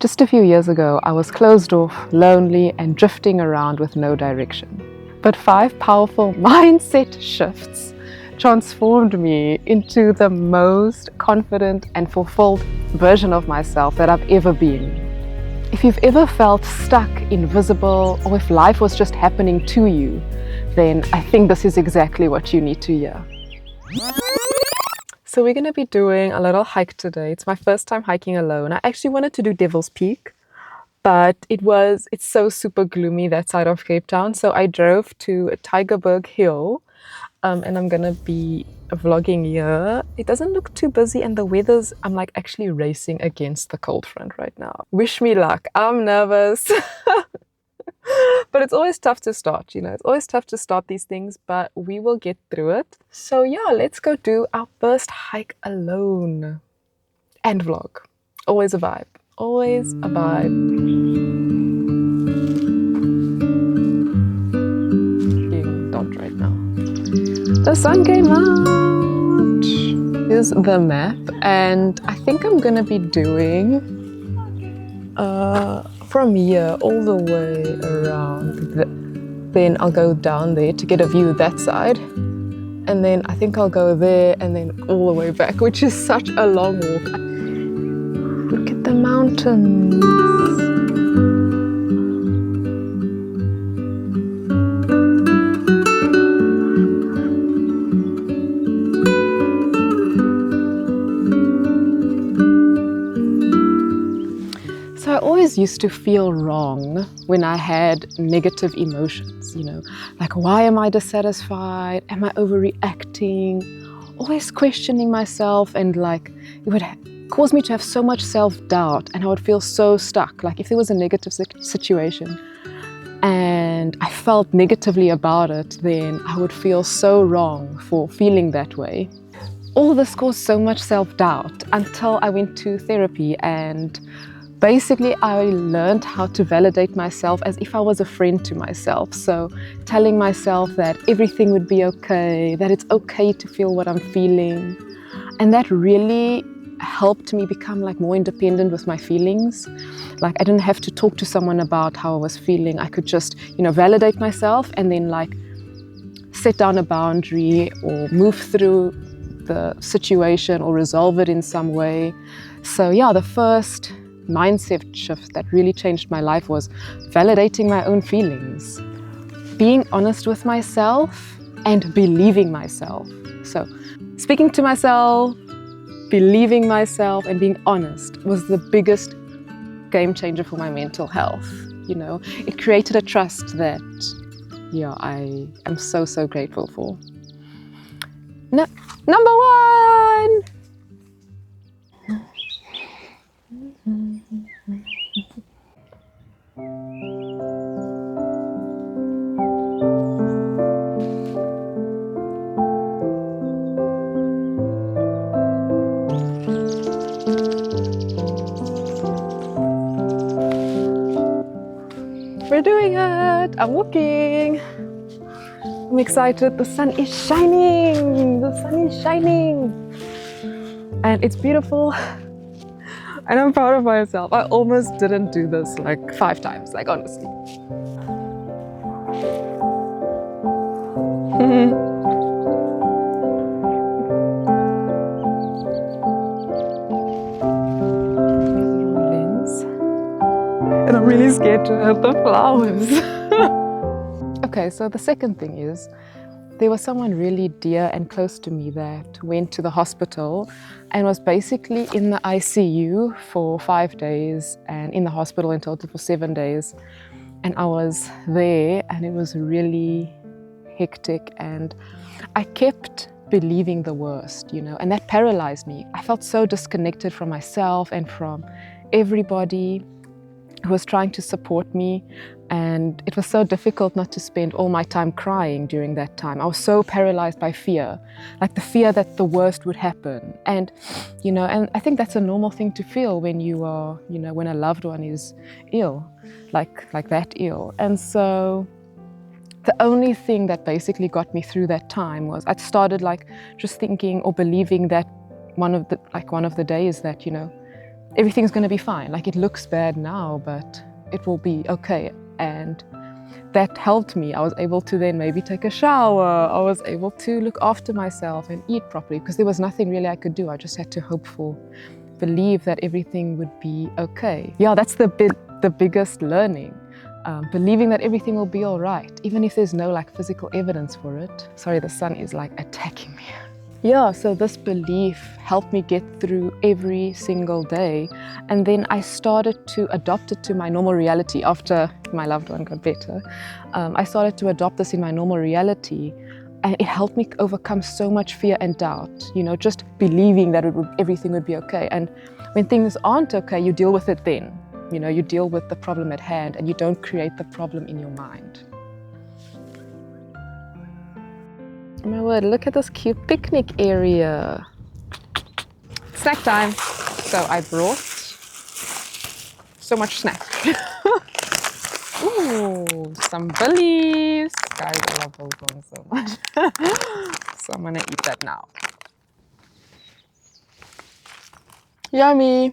Just a few years ago, I was closed off, lonely, and drifting around with no direction. But 5 powerful mindset shifts transformed me into the most confident and fulfilled version of myself that I've ever been. If you've ever felt stuck, invisible, or if life was just happening to you, then I think this is exactly what you need to hear. So we're going to be doing a little hike today. It's my first time hiking alone. I actually wanted to do Devil's Peak, but it's so super gloomy that side of Cape Town. So I drove to Tygerberg Hill, and I'm going to be vlogging here. It doesn't look too busy, and the weather's, I'm like actually racing against the cold front right now. Wish me luck. I'm nervous. But it's always tough to start, it's always tough to start these things, but we will get through it. So yeah, let's go do our first hike alone and vlog. Always a vibe, always a vibe. Don't right now. The sun came out. Here's the map, and I think I'm gonna be doing from here all the way around. Then I'll go down there to get a view that side, and then I think I'll go there and then all the way back, which is such a long walk. Look at the mountains. So I always used to feel wrong when I had negative emotions, like why am I dissatisfied? Am I overreacting? Always questioning myself, and like it would cause me to have so much self-doubt, and I would feel so stuck. Like if there was a negative situation and I felt negatively about it, then I would feel so wrong for feeling that way. All this caused so much self-doubt until I went to therapy, and basically, I learned how to validate myself as if I was a friend to myself. So telling myself that everything would be okay, that it's okay to feel what I'm feeling. And that really helped me become like more independent with my feelings. Like I didn't have to talk to someone about how I was feeling. I could just, validate myself and then like set down a boundary or move through the situation or resolve it in some way. So yeah, the first mindset shift that really changed my life was validating my own feelings, being honest with myself and believing myself. So speaking to myself, believing myself and being honest was the biggest game changer for my mental health. It created a trust that I am so grateful for. Number 1. We're doing it! I'm walking! I'm excited. The sun is shining! The sun is shining! And it's beautiful. And I'm proud of myself. I almost didn't do this like 5 times, like honestly. And I'm really scared to hurt the flowers. Okay, so the second thing is, there was someone really dear and close to me that went to the hospital and was basically in the ICU for 5 days and in the hospital in total for 7 days. And I was there and it was really hectic, and I kept believing the worst, and that paralyzed me. I felt so disconnected from myself and from everybody who was trying to support me, and it was so difficult not to spend all my time crying during that time. I was so paralyzed by fear, like the fear that the worst would happen. And and I think that's a normal thing to feel when you are, when a loved one is ill, like that ill. And so the only thing that basically got me through that time was I started like just thinking or believing that one of the days that everything's going to be fine. Like, it looks bad now, but it will be okay. And that helped me. I was able to then maybe take a shower. I was able to look after myself and eat properly, because there was nothing really I could do. I just had to hope for, believe that everything would be okay. Yeah, that's the biggest learning. Believing that everything will be all right, even if there's no like physical evidence for it. Sorry, the sun is like attacking me. Yeah, so this belief helped me get through every single day. And then I started to adopt it to my normal reality after my loved one got better. I started to adopt this in my normal reality, and it helped me overcome so much fear and doubt, you know, just believing that everything would be okay. And when things aren't okay, you deal with it then. You know, you deal with the problem at hand, and you don't create the problem in your mind. Oh my word, look at this cute picnic area. Snack time. So I brought so much snack. Ooh, some billies. Guys, I love biltong so much. So I'm gonna eat that now. Yummy.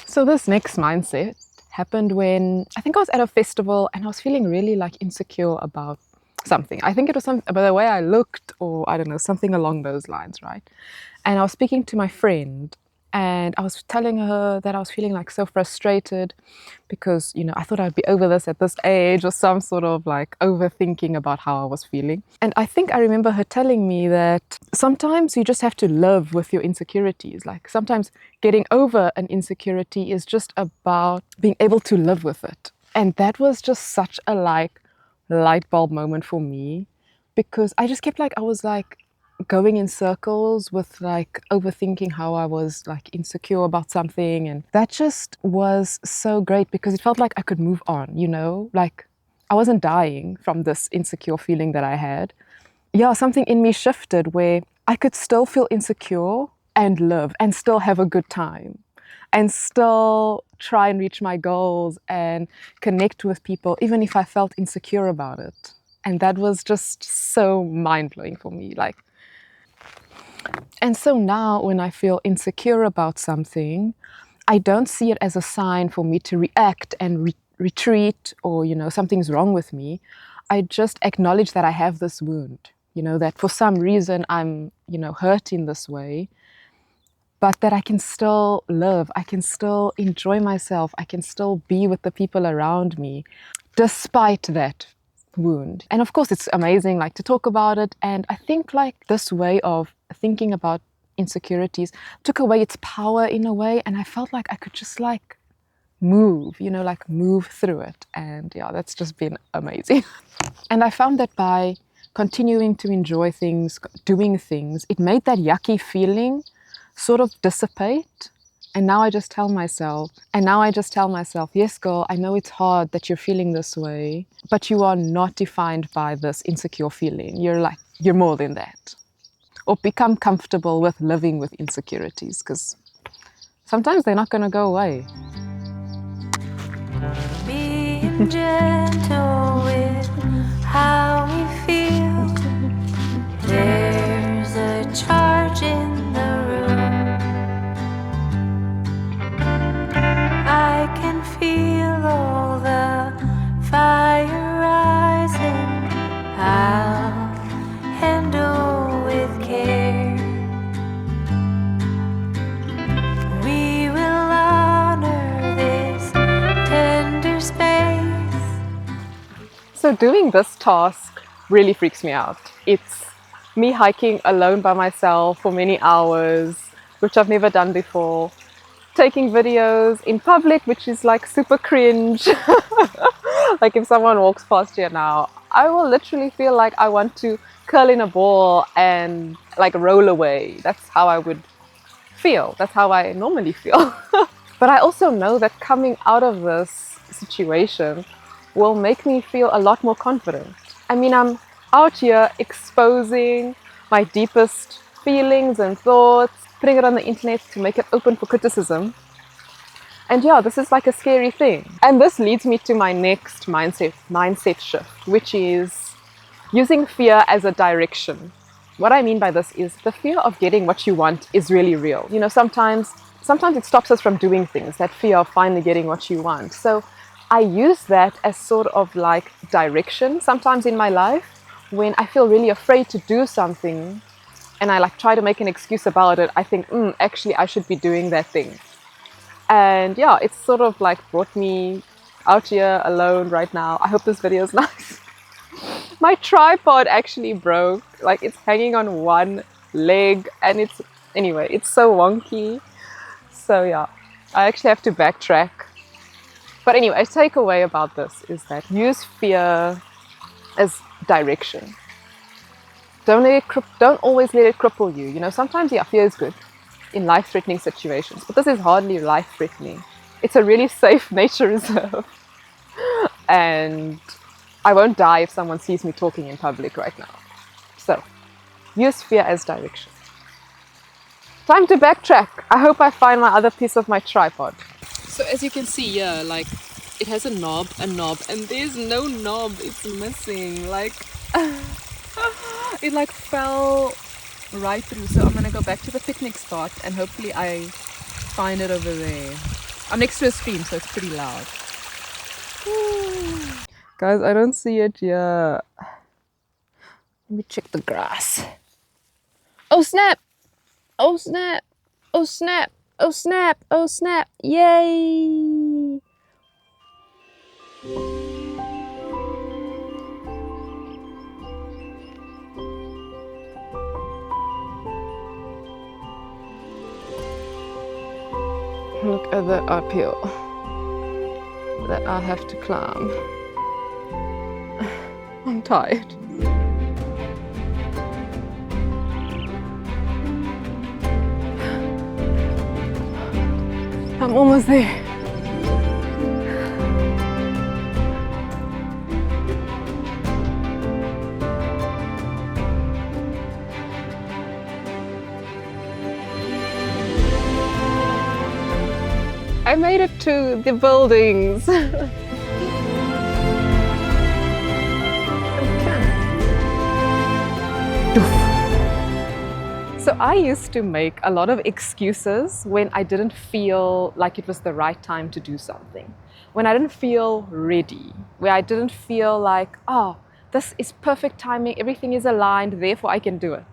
So this next mindset happened when I think I was at a festival and I was feeling really like insecure about something. I think it was about the way I looked, or I don't know, something along those lines, right? And I was speaking to my friend, and I was telling her that I was feeling like so frustrated because, you know, I thought I'd be over this at this age, or some sort of like overthinking about how I was feeling. And I think I remember her telling me that sometimes you just have to live with your insecurities. Like, sometimes getting over an insecurity is just about being able to live with it. And that was just such a like light bulb moment for me, because I just kept I was going in circles with like overthinking how I was like insecure about something. And that just was so great, because it felt like I could move on, you know, like I wasn't dying from this insecure feeling that I had. Yeah, something in me shifted where I could still feel insecure and live and still have a good time and still try and reach my goals and connect with people, even if I felt insecure about it. And that was just so mind-blowing for me. And so now when I feel insecure about something, I don't see it as a sign for me to react and retreat, or, you know, something's wrong with me. I just acknowledge that I have this wound, you know, that for some reason I'm, you know, hurt in this way, but that I can still live, I can still enjoy myself, I can still be with the people around me despite that wound. And of course, it's amazing like to talk about it. And I think like this way of thinking about insecurities took away its power in a way, and I felt like I could just like move, you know, like move through it. And yeah, that's just been amazing. And I found that by continuing to enjoy things, doing things, it made that yucky feeling sort of dissipate. And now I just tell myself, yes, girl, I know it's hard that you're feeling this way, but you are not defined by this insecure feeling. You're more than that. Or become comfortable with living with insecurities, because sometimes they're not going to go away. Being gentle with how we feel. There's a charge in the room. I can feel all the fire rising. I'll handle with care. We will honor this tender space. So doing this task really freaks me out. It's me hiking alone by myself for many hours, which I've never done before. Taking videos in public, which is like super cringe. Like if someone walks past here now, I will literally feel like I want to curl in a ball and like roll away. That's how I would feel. That's how I normally feel. But I also know that coming out of this situation will make me feel a lot more confident. I mean, I'm out here exposing my deepest feelings and thoughts, putting it on the internet to make it open for criticism. And yeah, this is like a scary thing. And this leads me to my next mindset shift, which is using fear as a direction. What I mean by this is the fear of getting what you want is really real. You know, sometimes sometimes it stops us from doing things, that fear of finally getting what you want. So I use that as sort of like direction sometimes in my life when I feel really afraid to do something and I like try to make an excuse about it. I think, actually, I should be doing that thing. And yeah, it's sort of like brought me out here alone right now. I hope this video is nice. My tripod actually broke. Like, it's hanging on one leg and it's so wonky. So yeah, I actually have to backtrack. But anyway, a takeaway about this is that use fear as direction. Don't always let it cripple you. You know, sometimes, yeah, fear is good in life-threatening situations, but this is hardly life-threatening. It's a really safe nature reserve. And I won't die if someone sees me talking in public right now. So, use fear as direction. Time to backtrack. I hope I find my other piece of my tripod. So as you can see here, like, it has a knob, and there's no knob. It's missing. Like, it like fell right through. So I'm gonna go back to the picnic spot and hopefully I find it over there. I'm next to a stream, so it's pretty loud. Guys, I don't see it yet. Let me check the grass. Oh snap! Oh snap! Oh snap! Oh snap! Oh snap! Yay! Look at that uphill that I have to climb. I'm tired. I'm almost there. I made it to the buildings. So I used to make a lot of excuses when I didn't feel like it was the right time to do something. When I didn't feel ready, where I didn't feel like, oh, this is perfect timing, everything is aligned, therefore I can do it.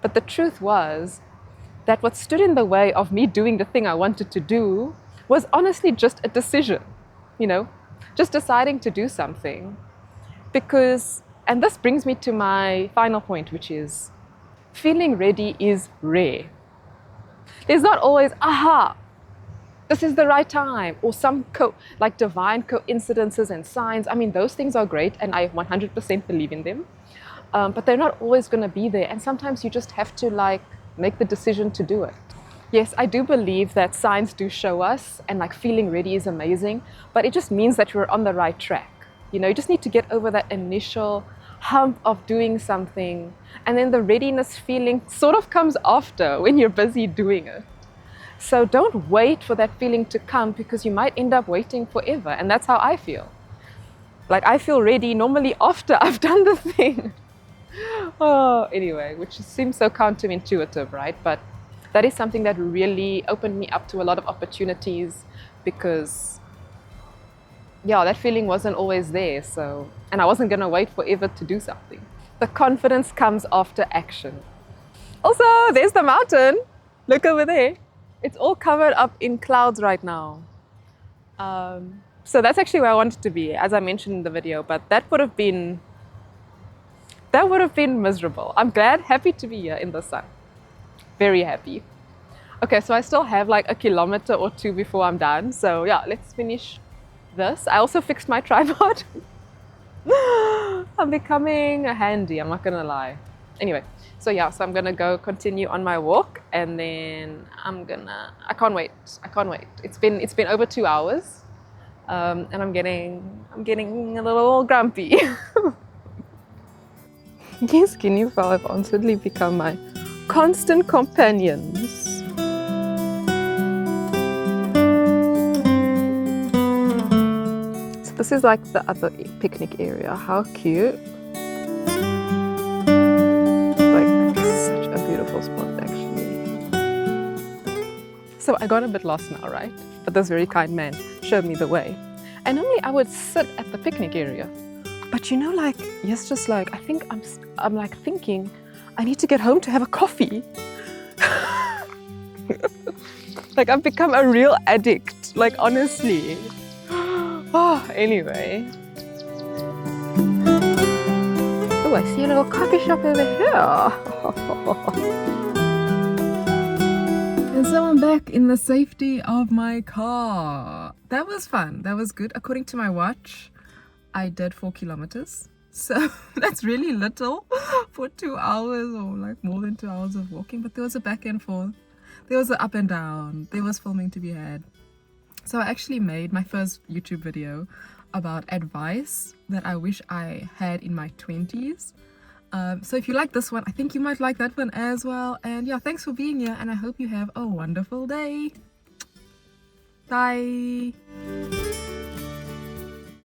But the truth was that what stood in the way of me doing the thing I wanted to do was honestly just a decision, you know, just deciding to do something. Because, and this brings me to my final point, which is, feeling ready is rare. There's not always, aha, this is the right time, or some like divine coincidences and signs. I mean, those things are great, and I 100% believe in them. But they're not always going to be there. And sometimes you just have to like make the decision to do it. Yes, I do believe that signs do show us, and like feeling ready is amazing, but it just means that you're on the right track. You know, you just need to get over that initial hump of doing something, and then the readiness feeling sort of comes after when you're busy doing it. So don't wait for that feeling to come, because you might end up waiting forever, and that's how I feel. Like, I feel ready normally after I've done the thing. Oh, anyway, which seems so counterintuitive, right? But that is something that really opened me up to a lot of opportunities, because yeah, that feeling wasn't always there. So, and I wasn't going to wait forever to do something. The confidence comes after action. Also, there's the mountain. Look over there. It's all covered up in clouds right now. So that's actually where I wanted to be, as I mentioned in the video, but that would have been miserable. I'm glad, happy to be here in the sun. Very happy. Okay, so I still have like a kilometer or two before I'm done. So yeah, let's finish this. I also fixed my tripod. I'm becoming handy, I'm not gonna lie. Anyway, so yeah, so I'm gonna go continue on my walk, and then I can't wait. It's been over 2 hours, and I'm getting a little grumpy. Yes, guinea fowl have honestly become my constant companions. So this is like the other picnic area. How cute. Like, such a beautiful spot actually. So I got a bit lost now, right? But this very kind man showed me the way. And normally I would sit at the picnic area. But you know, like, yes, just like, I think I'm like thinking, I need to get home to have a coffee. Like, I've become a real addict, like, honestly. Oh, anyway. Oh, I see a little coffee shop over here. And so I'm back in the safety of my car. That was fun. That was good. According to my watch, I did 4 kilometers. So that's really little for 2 hours or like more than 2 hours of walking. But there was a back and forth. There was an up and down. There was filming to be had. So I actually made my first YouTube video about advice that I wish I had in my 20s. So if you like this one, I think you might like that one as well. And yeah, thanks for being here, and I hope you have a wonderful day. Bye.